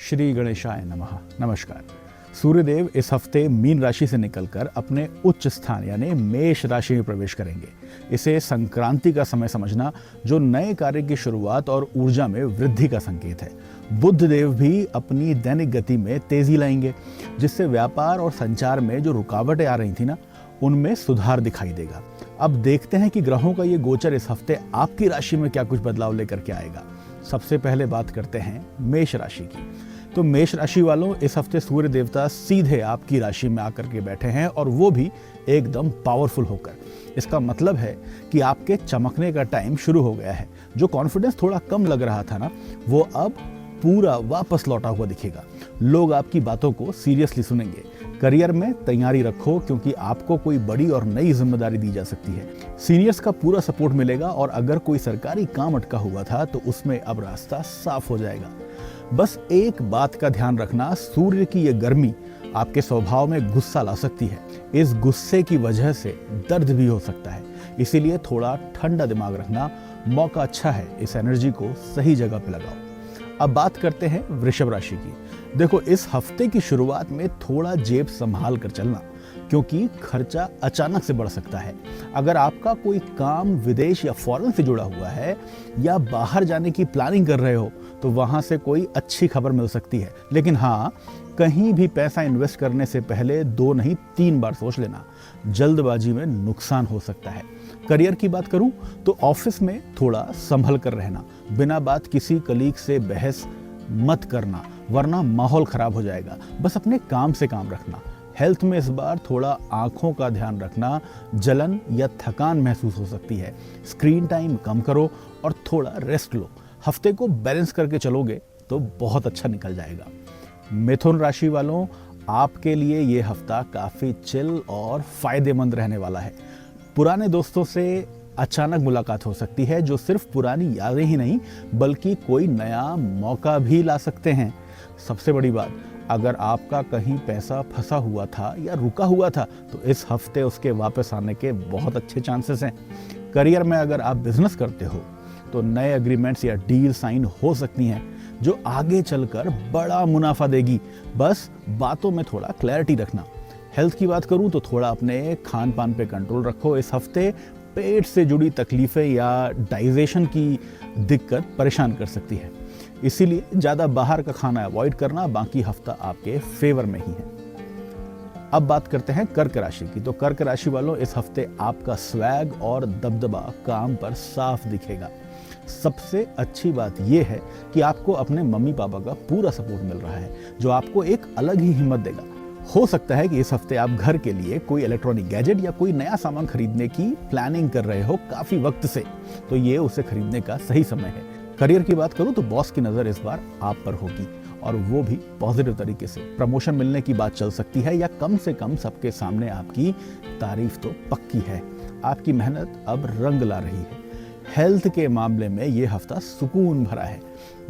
श्री गणेशाय नमः। नमस्कार। सूर्यदेव इस हफ्ते मीन राशि से निकलकर अपने उच्च स्थान यानी मेष राशि में प्रवेश करेंगे। इसे संक्रांति का समय समझना, जो नए कार्य की शुरुआत और ऊर्जा में वृद्धि का संकेत है। बुध देव भी अपनी दैनिक गति में तेजी लाएंगे, जिससे व्यापार और संचार में जो रुकावटें आ रही थी ना, उनमें सुधार दिखाई देगा। अब देखते हैं कि ग्रहों का ये गोचर इस हफ्ते आपकी राशि में क्या कुछ बदलाव लेकर के आएगा। सबसे पहले बात करते हैं मेष राशि की। तो मेष राशि वालों, इस हफ्ते सूर्य देवता सीधे आपकी राशि में आकर के बैठे हैं, और वो भी एकदम पावरफुल होकर। इसका मतलब है कि आपके चमकने का टाइम शुरू हो गया है। जो कॉन्फिडेंस थोड़ा कम लग रहा था ना, वो अब पूरा वापस लौटा हुआ दिखेगा। लोग आपकी बातों को सीरियसली सुनेंगे। करियर में तैयारी रखो, क्योंकि आपको कोई बड़ी और नई जिम्मेदारी दी जा सकती है। सीनियर्स का पूरा सपोर्ट मिलेगा, और अगर कोई सरकारी काम अटका हुआ था तो उसमें अब रास्ता साफ हो जाएगा। बस एक बात का ध्यान रखना, सूर्य की ये गर्मी आपके स्वभाव में गुस्सा ला सकती है। इस गुस्से की वजह से दर्द भी हो सकता है, इसीलिए थोड़ा ठंडा दिमाग रखना। मौका अच्छा है, इस एनर्जी को सही जगह पे लगाओ। अब बात करते हैं वृषभ राशि की। देखो, इस हफ्ते की शुरुआत में थोड़ा जेब संभाल कर चलना, क्योंकि खर्चा अचानक से बढ़ सकता है। अगर आपका कोई काम विदेश या फॉरेन से जुड़ा हुआ है, या बाहर जाने की प्लानिंग कर रहे हो, तो वहां से कोई अच्छी खबर मिल सकती है। लेकिन हाँ, कहीं भी पैसा इन्वेस्ट करने से पहले 2 नहीं 3 बार सोच लेना। जल्दबाजी में नुकसान हो सकता है। करियर की बात करूं तो ऑफिस में थोड़ा संभल कर रहना। बिना बात किसी कलीग से बहस मत करना, वरना माहौल खराब हो जाएगा। बस अपने काम से काम रखना। हेल्थ में इस बार थोड़ा आंखों का ध्यान रखना। जलन या थकान महसूस हो सकती है। स्क्रीन टाइम कम करो और थोड़ा रेस्ट लो। हफ्ते को बैलेंस करके चलोगे तो बहुत अच्छा निकल जाएगा। मिथुन राशि वालों, आपके लिए ये हफ्ता काफी चिल और फायदेमंद रहने वाला है। पुराने दोस्तों से अचानक मुलाकात हो सकती है, जो सिर्फ पुरानी यादें ही नहीं बल्कि कोई नया मौका भी ला सकते हैं। सबसे बड़ी बात, अगर आपका कहीं पैसा फंसा हुआ था या रुका हुआ था, तो इस हफ्ते उसके वापस आने के बहुत अच्छे चांसेस हैं। करियर में अगर आप बिजनेस करते हो तो नए एग्रीमेंट्स या डील साइन हो सकती हैं, जो आगे चलकर बड़ा मुनाफा देगी। बस बातों में थोड़ा क्लैरिटी रखना। हेल्थ की बात करूं तो थोड़ा अपने खान पान पे कंट्रोल रखो। इस हफ्ते पेट से जुड़ी तकलीफें या डाइजेशन की दिक्कत परेशान कर सकती है, इसीलिए ज़्यादा बाहर का खाना अवॉइड करना। बाकी हफ्ता आपके फेवर में ही है। अब बात करते हैं कर्क राशि की। तो कर्क राशि वालों, इस हफ्ते आपका स्वैग और दबदबा काम पर साफ दिखेगा। सबसे अच्छी बात यह है कि आपको अपने मम्मी पापा का पूरा सपोर्ट मिल रहा है, जो आपको एक अलग ही हिम्मत देगा। हो सकता है कि इस हफ्ते आप घर के लिए कोई इलेक्ट्रॉनिक गैजेट या कोई नया सामान खरीदने की प्लानिंग कर रहे हो काफी वक्त से, तो ये उसे खरीदने का सही समय है। करियर की बात करूं तो बॉस की नजर इस बार आप पर होगी, और वो भी पॉजिटिव तरीके से। प्रमोशन मिलने की बात चल सकती है, या कम से कम सबके सामने आपकी तारीफ तो पक्की है। आपकी मेहनत अब रंग ला रही है। हेल्थ के मामले में ये हफ्ता सुकून भरा है।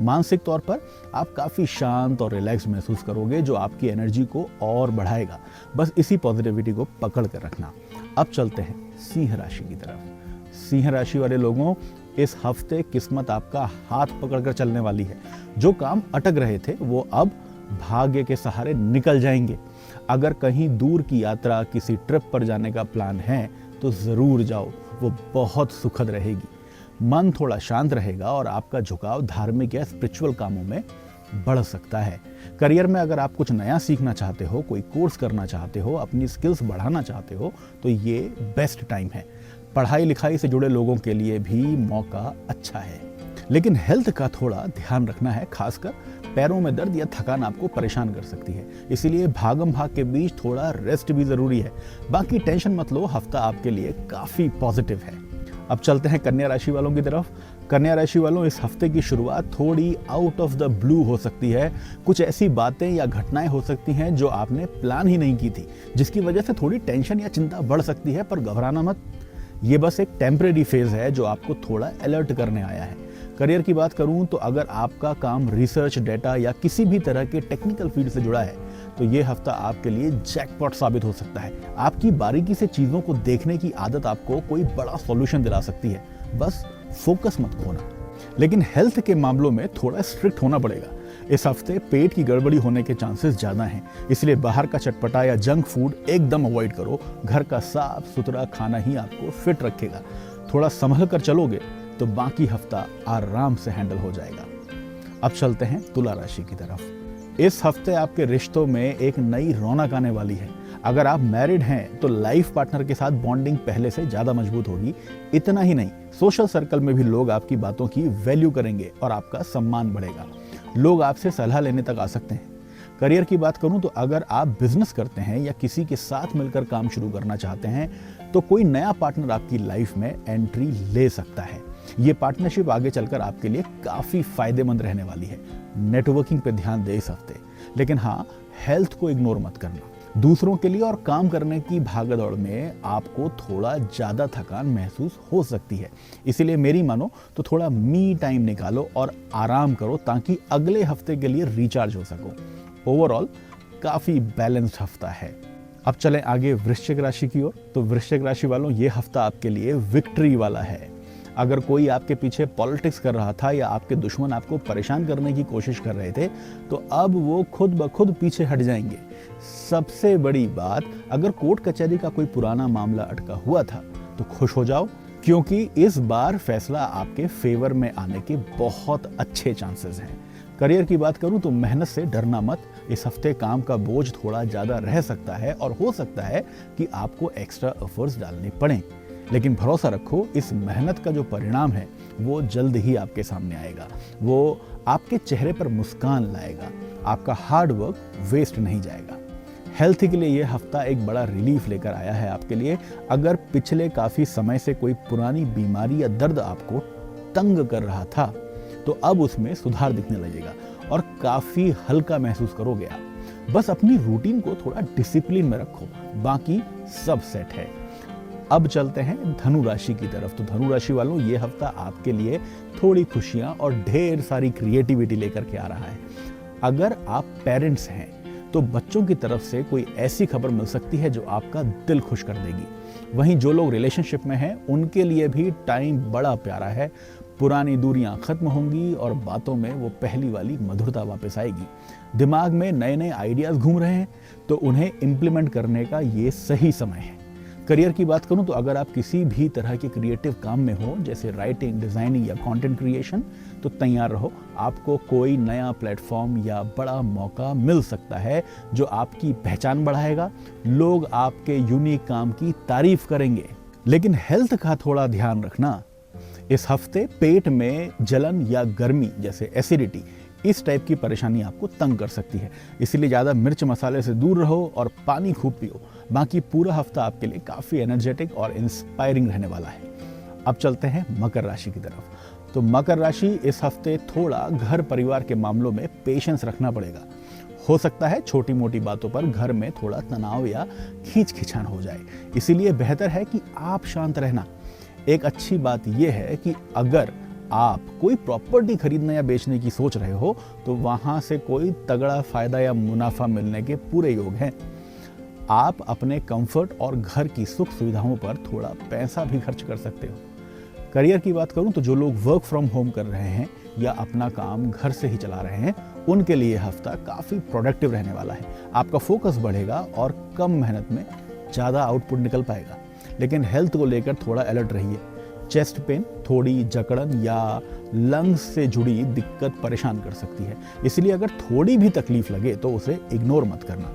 मानसिक तौर पर आप काफ़ी शांत और रिलैक्स महसूस करोगे, जो आपकी एनर्जी को और बढ़ाएगा। बस इसी पॉजिटिविटी को पकड़ कर रखना। अब चलते हैं सिंह राशि की तरफ। सिंह राशि वाले लोगों, इस हफ्ते किस्मत आपका हाथ पकड़कर चलने वाली है। जो काम अटक रहे थे वो अब भाग्य के सहारे निकल जाएंगे। अगर कहीं दूर की यात्रा, किसी ट्रिप पर जाने का प्लान है तो ज़रूर जाओ, वो बहुत सुखद रहेगी। मन थोड़ा शांत रहेगा और आपका झुकाव धार्मिक या स्पिरिचुअल कामों में बढ़ सकता है। करियर में अगर आप कुछ नया सीखना चाहते हो, कोई कोर्स करना चाहते हो, अपनी स्किल्स बढ़ाना चाहते हो, तो ये बेस्ट टाइम है। पढ़ाई लिखाई से जुड़े लोगों के लिए भी मौका अच्छा है। लेकिन हेल्थ का थोड़ा ध्यान रखना है, खासकर पैरों में दर्द या थकान आपको परेशान कर सकती है। इसीलिए भागम भाग के बीच थोड़ा रेस्ट भी जरूरी है। बाकी टेंशन मत लो, हफ्ता आपके लिए काफी पॉजिटिव है। अब चलते हैं कन्या राशि वालों की तरफ। कन्या राशि वालों, इस हफ्ते की शुरुआत थोड़ी आउट ऑफ द ब्लू हो सकती है। कुछ ऐसी बातें या घटनाएं हो सकती हैं जो आपने प्लान ही नहीं की थी, जिसकी वजह से थोड़ी टेंशन या चिंता बढ़ सकती है। पर घबराना मत, ये बस एक टेम्परेरी फेज है जो आपको थोड़ा अलर्ट करने आया है। करियर की बात करूं तो अगर आपका काम रिसर्च, डेटा या किसी भी तरह के टेक्निकल फील्ड से जुड़ा है, तो ये हफ्ता आपके लिए जैकपॉट साबित हो सकता है। आपकी बारीकी से चीजों को देखने की आदत आपको कोई बड़ा सॉल्यूशन दिला सकती है। बस फोकस मत खोना। लेकिन हेल्थ के मामलों में थोड़ा स्ट्रिक्ट होना पड़ेगा। इस हफ्ते पेट की गड़बड़ी होने के चांसेस ज़्यादा हैं, इसलिए बाहर का चटपटा या जंक फूड एकदम अवॉइड करो। घर का साफ सुथरा खाना ही आपको फिट रखेगा। थोड़ा संभल कर चलोगे तो बाकी हफ्ता आराम से हैंडल हो जाएगा। अब चलते हैं तुला राशि की तरफ। इस हफ्ते आपके रिश्तों में एक नई रौनक आने वाली है। अगर आप मैरिड हैं तो लाइफ पार्टनर के साथ बॉन्डिंग पहले से ज़्यादा मजबूत होगी। इतना ही नहीं, सोशल सर्कल में भी लोग आपकी बातों की वैल्यू करेंगे और आपका सम्मान बढ़ेगा। लोग आपसे सलाह लेने तक आ सकते हैं। करियर की बात करूं तो अगर आप बिजनेस करते हैं या किसी के साथ मिलकर काम शुरू करना चाहते हैं तो कोई नया पार्टनर आपकी लाइफ में एंट्री ले सकता है। ये पार्टनरशिप आगे चलकर आपके लिए काफ़ी फायदेमंद रहने वाली है। नेटवर्किंग पे ध्यान दें इस हफ्ते, लेकिन हाँ, हेल्थ को इग्नोर मत करना। दूसरों के लिए और काम करने की भागदौड़ में आपको थोड़ा ज़्यादा थकान महसूस हो सकती है, इसीलिए मेरी मानो तो थोड़ा मी टाइम निकालो और आराम करो ताकि अगले हफ्ते के लिए रिचार्ज हो सको। ओवरऑल काफ़ी बैलेंस्ड हफ्ता है। अब चलें आगे वृश्चिक राशि की ओर। तो वृश्चिक राशि वालों, ये हफ्ता आपके लिए विक्ट्री वाला है। अगर कोई आपके पीछे पॉलिटिक्स कर रहा था या आपके दुश्मन आपको परेशान करने की कोशिश कर रहे थे तो अब वो खुद ब खुद पीछे हट जाएंगे। सबसे बड़ी बात, अगर कोर्ट कचहरी का कोई पुराना मामला अटका हुआ था तो खुश हो जाओ, क्योंकि इस बार फैसला आपके फेवर में आने के बहुत अच्छे चांसेस हैं। करियर की बात करूं तो मेहनत से डरना मत। इस हफ्ते काम का बोझ थोड़ा ज़्यादा रह सकता है और हो सकता है कि आपको एक्स्ट्रा एफर्ट्स डालने पड़ें, लेकिन भरोसा रखो, इस मेहनत का जो परिणाम है वो जल्द ही आपके सामने आएगा। वो आपके चेहरे पर मुस्कान लाएगा। आपका हार्ड वर्क वेस्ट नहीं जाएगा। हेल्थ के लिए ये हफ्ता एक बड़ा रिलीफ लेकर आया है आपके लिए। अगर पिछले काफ़ी समय से कोई पुरानी बीमारी या दर्द आपको तंग कर रहा था तो अब उसमें सुधार दिखने लगेगा और काफ़ी हल्का महसूस करोगे आप। बस अपनी रूटीन को थोड़ा डिसिप्लिन में रखो, बाकी सब सेट है। अब चलते हैं धनु राशि की तरफ। तो धनु राशि वालों, ये हफ्ता आपके लिए थोड़ी खुशियां और ढेर सारी क्रिएटिविटी लेकर के आ रहा है। अगर आप पेरेंट्स हैं तो बच्चों की तरफ से कोई ऐसी खबर मिल सकती है जो आपका दिल खुश कर देगी। वहीं जो लोग रिलेशनशिप में हैं उनके लिए भी टाइम बड़ा प्यारा है। पुरानी दूरियां खत्म होंगी और बातों में वो पहली वाली मधुरता वापस आएगी। दिमाग में नए नए आइडियाज घूम रहे हैं तो उन्हें इम्प्लीमेंट करने का ये सही समय है। करियर की बात करूं तो अगर आप किसी भी तरह के क्रिएटिव काम में हो, जैसे राइटिंग, डिजाइनिंग या कंटेंट क्रिएशन, तो तैयार रहो। आपको कोई नया प्लेटफॉर्म या बड़ा मौका मिल सकता है जो आपकी पहचान बढ़ाएगा। लोग आपके यूनिक काम की तारीफ करेंगे। लेकिन हेल्थ का थोड़ा ध्यान रखना। इस हफ्ते पेट में जलन या गर्मी जैसे एसिडिटी, इस टाइप की परेशानी आपको तंग कर सकती है, इसलिए ज़्यादा मिर्च मसाले से दूर रहो और पानी खूब पियो। बाकी पूरा हफ्ता आपके लिए काफ़ी एनर्जेटिक और इंस्पायरिंग रहने वाला है। अब चलते हैं मकर राशि की तरफ। तो मकर राशि, इस हफ्ते थोड़ा घर परिवार के मामलों में पेशेंस रखना पड़ेगा। हो सकता है छोटी मोटी बातों पर घर में थोड़ा तनाव या खींचखिंचान हो जाए, इसीलिए बेहतर है कि आप शांत रहना। एक अच्छी बात यह है कि अगर आप कोई प्रॉपर्टी खरीदने या बेचने की सोच रहे हो तो वहां से कोई तगड़ा फायदा या मुनाफा मिलने के पूरे योग हैं। आप अपने कंफर्ट और घर की सुख सुविधाओं पर थोड़ा पैसा भी खर्च कर सकते हो। करियर की बात करूं तो जो लोग वर्क फ्रॉम होम कर रहे हैं या अपना काम घर से ही चला रहे हैं उनके लिए हफ्ता काफ़ी प्रोडक्टिव रहने वाला है। आपका फोकस बढ़ेगा और कम मेहनत में ज़्यादा आउटपुट निकल पाएगा। लेकिन हेल्थ को लेकर थोड़ा अलर्ट रहिए। चेस्ट पेन, थोड़ी जकड़न या लंग्स से जुड़ी दिक्कत परेशान कर सकती है, इसलिए अगर थोड़ी भी तकलीफ लगे तो उसे इग्नोर मत करना।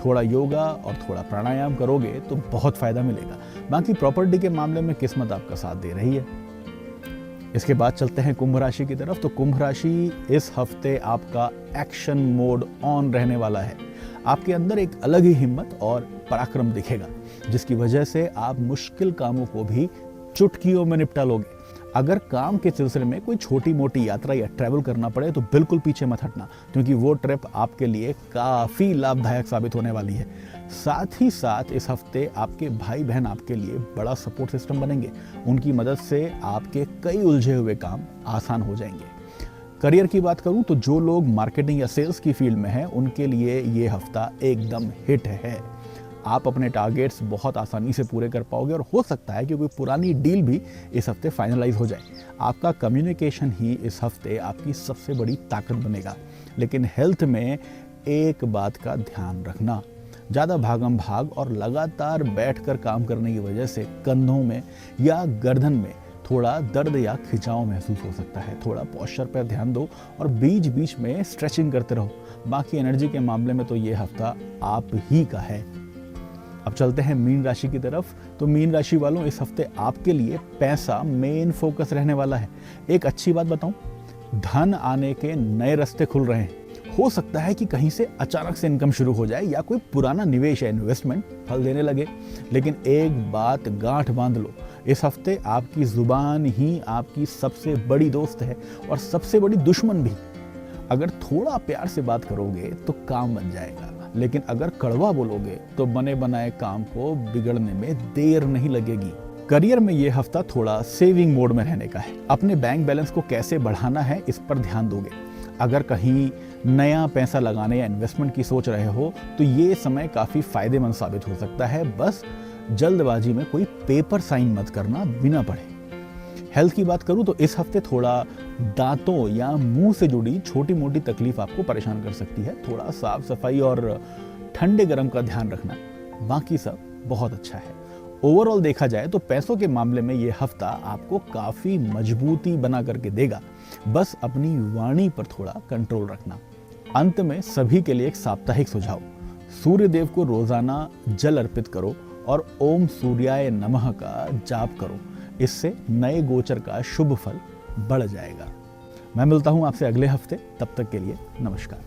थोड़ा योगा और थोड़ा प्राणायाम करोगे तो बहुत फायदा मिलेगा। बाकी प्रॉपर्टी के मामले में किस्मत आपका साथ दे रही है। इसके बाद चलते हैं कुंभ राशि की तरफ। तो कुंभ राशि, इस हफ्ते आपका एक्शन मोड ऑन रहने वाला है। आपके अंदर एक अलग ही हिम्मत और पराक्रम दिखेगा, जिसकी वजह से आप मुश्किल कामों को भी चुटकियों में निपटा लोगे। अगर काम के सिलसिले में कोई छोटी मोटी यात्रा या ट्रैवल करना पड़े तो बिल्कुल पीछे मत हटना, क्योंकि वो ट्रिप आपके लिए काफ़ी लाभदायक साबित होने वाली है। साथ ही साथ इस हफ्ते आपके भाई बहन आपके लिए बड़ा सपोर्ट सिस्टम बनेंगे। उनकी मदद से आपके कई उलझे हुए काम आसान हो जाएंगे। करियर की बात करूं तो जो लोग मार्केटिंग या सेल्स की फील्ड में हैं उनके लिए ये हफ्ता एकदम हिट है। आप अपने टारगेट्स बहुत आसानी से पूरे कर पाओगे और हो सकता है कि कोई पुरानी डील भी इस हफ्ते फाइनलाइज हो जाए। आपका कम्युनिकेशन ही इस हफ्ते आपकी सबसे बड़ी ताकत बनेगा। लेकिन हेल्थ में एक बात का ध्यान रखना, ज़्यादा भागम भाग और लगातार बैठकर काम करने की वजह से कंधों में या गर्दन में थोड़ा दर्द या खिंचाव महसूस हो सकता है। थोड़ा पोस्चर पर ध्यान दो और बीच बीच में स्ट्रेचिंग करते रहो। बाकी एनर्जी के मामले में तो ये हफ्ता आप ही का है। अब चलते हैं मीन राशि की तरफ। तो मीन राशि वालों, इस हफ्ते आपके लिए पैसा मेन फोकस रहने वाला है। एक अच्छी बात बताऊं, धन आने के नए रास्ते खुल रहे हैं। हो सकता है कि कहीं से अचानक से इनकम शुरू हो जाए या कोई पुराना निवेश या इन्वेस्टमेंट फल देने लगे। लेकिन एक बात गांठ बांध लो, इस हफ्ते आपकी जुबान ही आपकी सबसे बड़ी दोस्त है और सबसे बड़ी दुश्मन भी। अगर थोड़ा प्यार से बात करोगे तो काम बन जाएगा, लेकिन अगर कड़वा बोलोगे तो बने बनाए काम को बिगड़ने में देर नहीं लगेगी। करियर में ये हफ्ता थोड़ा सेविंग मोड में रहने का है। अपने बैंक बैलेंस को कैसे बढ़ाना है इस पर ध्यान दोगे। अगर कहीं नया पैसा लगाने या इन्वेस्टमेंट की सोच रहे हो तो ये समय काफ़ी फायदेमंद साबित हो सकता है। बस जल्दबाजी में कोई पेपर साइन मत करना बिना पढ़े। हेल्थ की बात करूं तो इस हफ्ते थोड़ा दांतों या मुंह से जुड़ी छोटी मोटी तकलीफ आपको परेशान कर सकती है। थोड़ा साफ सफाई और ठंडे गर्म का ध्यान रखना, बाकी सब बहुत अच्छा है। ओवरऑल देखा जाए तो पैसों के मामले में ये हफ्ता आपको काफ़ी मजबूती बना करके देगा। बस अपनी वाणी पर थोड़ा कंट्रोल रखना। अंत में सभी के लिए एक साप्ताहिक सुझाव, सूर्य देव को रोजाना जल अर्पित करो और ओम सूर्याय नमः का जाप करो। इससे नए गोचर का शुभ फल बढ़ जाएगा। मैं मिलता हूं आपसे अगले हफ्ते, तब तक के लिए नमस्कार।